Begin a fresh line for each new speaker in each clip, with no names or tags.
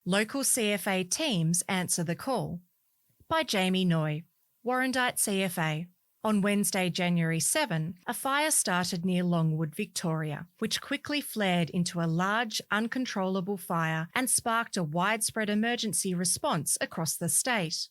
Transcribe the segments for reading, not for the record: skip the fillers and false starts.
Local CFA teams answer the call. By Jaime Noye, Warrandyte CFA. On Wednesday, January 7, a fire started near Longwood, Victoria, which quickly flared into a large, uncontrollable fire and sparked a widespread emergency response across the state.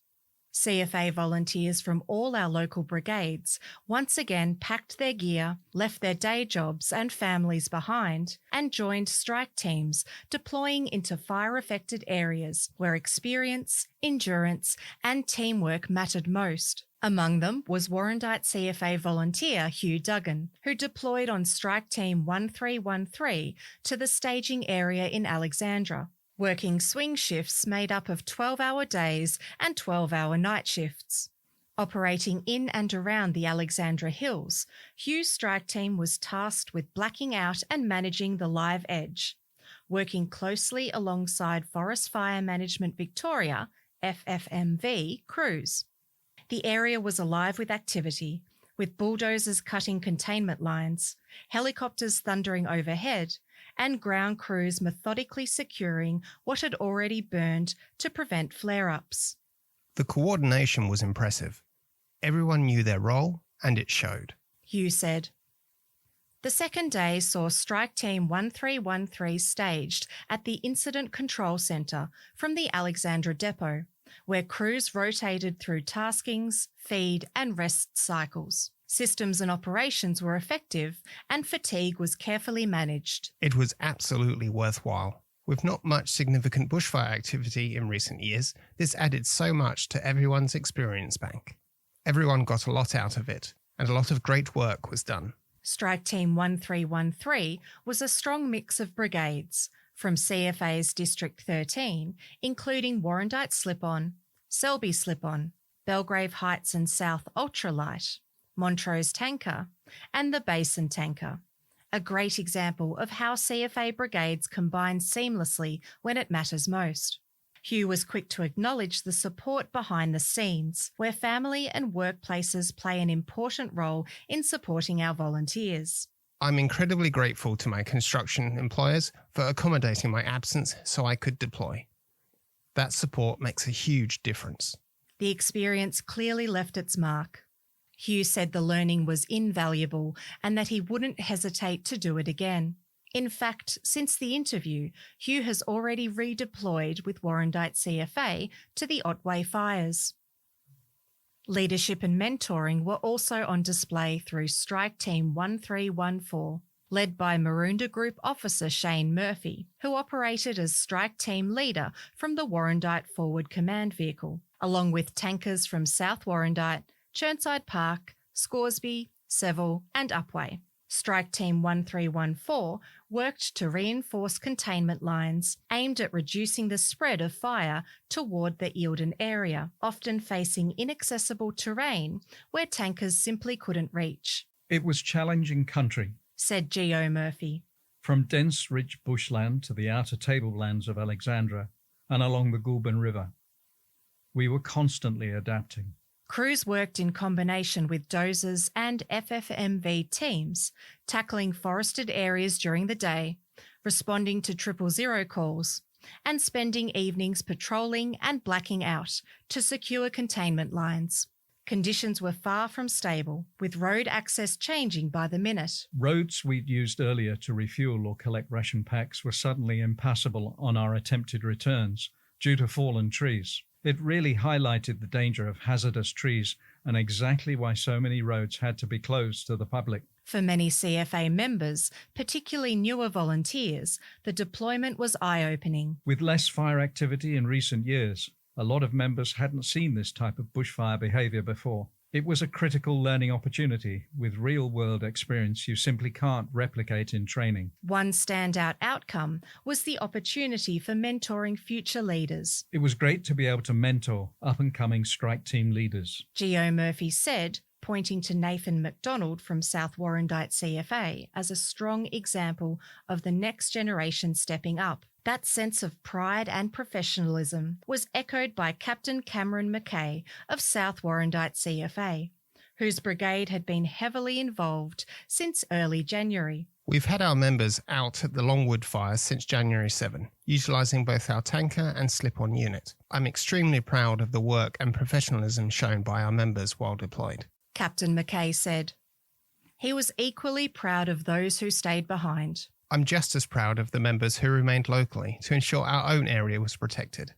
CFA volunteers from all our local brigades once again packed their gear, left their day jobs and families behind, and joined strike teams deploying into fire-affected areas where experience, endurance and teamwork mattered most. Among them was Warrandyte CFA volunteer Hugh Duggan, who deployed on Strike Team 1313 to the staging area in Alexandra, working swing shifts made up of 12-hour days and 12-hour night shifts. Operating in and around the Alexandra Hills, Hugh's strike team was tasked with blacking out and managing the live edge, working closely alongside Forest Fire Management Victoria, FFMV, crews. The area was alive with activity, with bulldozers cutting containment lines, helicopters thundering overhead, and ground crews methodically securing what had already burned to prevent flare-ups.
The coordination was impressive. Everyone knew their role, and it showed,
Hugh said. The second day saw Strike Team 1313 staged at the Incident Control Centre from the Alexandra Depot, where crews rotated through taskings, feed and rest cycles. Systems and operations were effective and fatigue was carefully managed.
It was absolutely worthwhile. With not much significant bushfire activity in recent years, this added so much to everyone's experience bank. Everyone got a lot out of it, and a lot of great work was done.
Strike Team 1313 was a strong mix of brigades, from CFA's District 13, including Warrandyte Slip-On, Selby Slip-On, Belgrave Heights and South Ultralight, Montrose Tanker, and the Basin Tanker. A great example of how CFA brigades combine seamlessly when it matters most. Hugh was quick to acknowledge the support behind the scenes, where family and workplaces play an important role in supporting our volunteers.
I'm incredibly grateful to my construction employers for accommodating my absence so I could deploy. That support makes a huge difference.
The experience clearly left its mark. Hugh said the learning was invaluable and that he wouldn't hesitate to do it again. In fact, since the interview, Hugh has already redeployed with Warrandyte CFA to the Otway fires. Leadership and mentoring were also on display through Strike Team 1314, led by Maroondah Group Officer Shane Murphy, who operated as Strike Team leader from the Warrandyte Forward Command Vehicle, along with tankers from South Warrandyte, Chirnside Park, Scoresby, Seville and Upwey. Strike Team 1314 worked to reinforce containment lines aimed at reducing the spread of fire toward the Eildon area, often facing inaccessible terrain where tankers simply couldn't reach.
It was challenging country,
said G.O. Murphy.
From dense, rich bushland to the outer tablelands of Alexandra and along the Goulburn River. We were constantly adapting.
Crews worked in combination with dozers and FFMV teams, tackling forested areas during the day, responding to 000 calls, and spending evenings patrolling and blacking out to secure containment lines. Conditions were far from stable, with road access changing by the minute.
Roads we'd used earlier to refuel or collect ration packs were suddenly impassable on our attempted returns due to fallen trees. It really highlighted the danger of hazardous trees and exactly why so many roads had to be closed to the public.
For many CFA members, particularly newer volunteers, the deployment was eye-opening.
With less fire activity in recent years, a lot of members hadn't seen this type of bushfire behaviour before. It was a critical learning opportunity with real-world experience you simply can't replicate in training.
One standout outcome was the opportunity for mentoring future leaders.
It was great to be able to mentor up-and-coming strike team leaders.
G.O. Murphy said, pointing to Nathan McDonald from South Warrandyte CFA as a strong example of the next generation stepping up. That sense of pride and professionalism was echoed by Captain Cameron Mackay of South Warrandyte CFA, whose brigade had been heavily involved since early January.
We've had our members out at the Longwood fires since January 7, utilising both our tanker and slip-on unit. I'm extremely proud of the work and professionalism shown by our members while deployed.
Captain McKay said. He was equally proud of those who stayed behind.
I'm just as proud of the members who remained locally to ensure our own area was protected.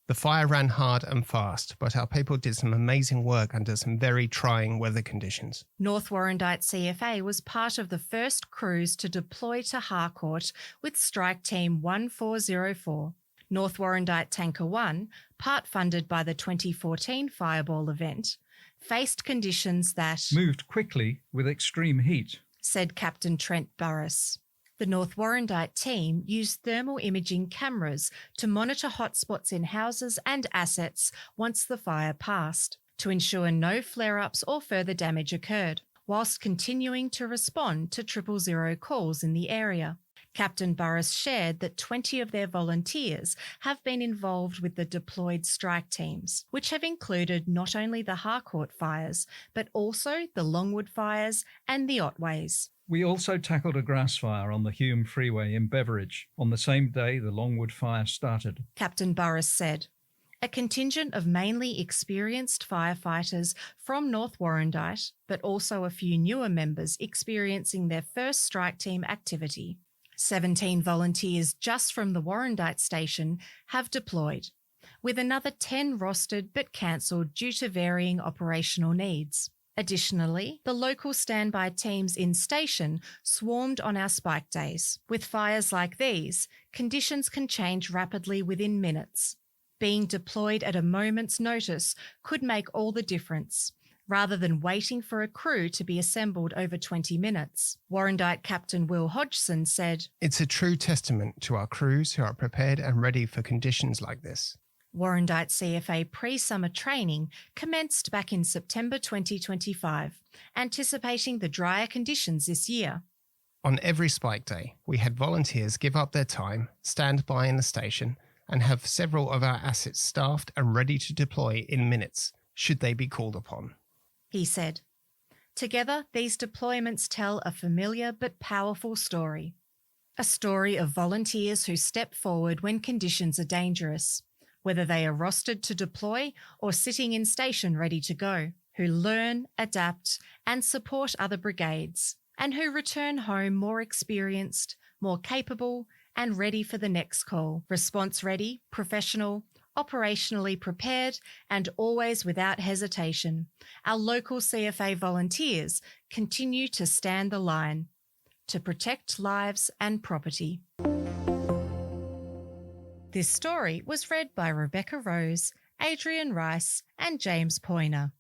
The fire ran hard and fast, but our people did some amazing work under some very trying weather conditions.
North Warrandyte CFA was part of the first crews to deploy to Harcourt with Strike Team 1404. North Warrandyte Tanker 1, part funded by the 2014 Fireball event, faced conditions that
moved quickly with extreme heat,
said Captain Trent Burris. The North Warrandyte team used thermal imaging cameras to monitor hotspots in houses and assets once the fire passed, to ensure no flare-ups or further damage occurred, whilst continuing to respond to 000 calls in the area. Captain Burris shared that 20 of their volunteers have been involved with the deployed strike teams, which have included not only the Harcourt fires, but also the Longwood fires and the Otways.
We also tackled a grass fire on the Hume Freeway in Beveridge on the same day the Longwood fire started,
Captain Burris said. A contingent of mainly experienced firefighters from North Warrandyte, but also a few newer members experiencing their first strike team activity. 17 volunteers just from the Warrandyte station have deployed, with another 10 rostered but cancelled due to varying operational needs. Additionally, the local standby teams in station swarmed on our spike days. With fires like these, conditions can change rapidly within minutes. Being deployed at a moment's notice could make all the difference, rather than waiting for a crew to be assembled over 20 minutes. Warrandyte Captain Will Hodgson said,
"It's a true testament to our crews who are prepared and ready for conditions like this."
Warrandyte CFA pre-summer training commenced back in September 2025, anticipating the drier conditions this year.
On every spike day, we had volunteers give up their time, stand by in the station, and have several of our assets staffed and ready to deploy in minutes, should they be called upon.
He said. Together, these deployments tell a familiar but powerful story. A story of volunteers who step forward when conditions are dangerous, whether they are rostered to deploy or sitting in station ready to go, who learn, adapt, and support other brigades, and who return home more experienced, more capable, and ready for the next call, response ready, professional, operationally prepared, and always without hesitation. Our local CFA volunteers continue to stand the line to protect lives and property. This story was read by Rebecca Rose, Adrian Rice, and James Poyner.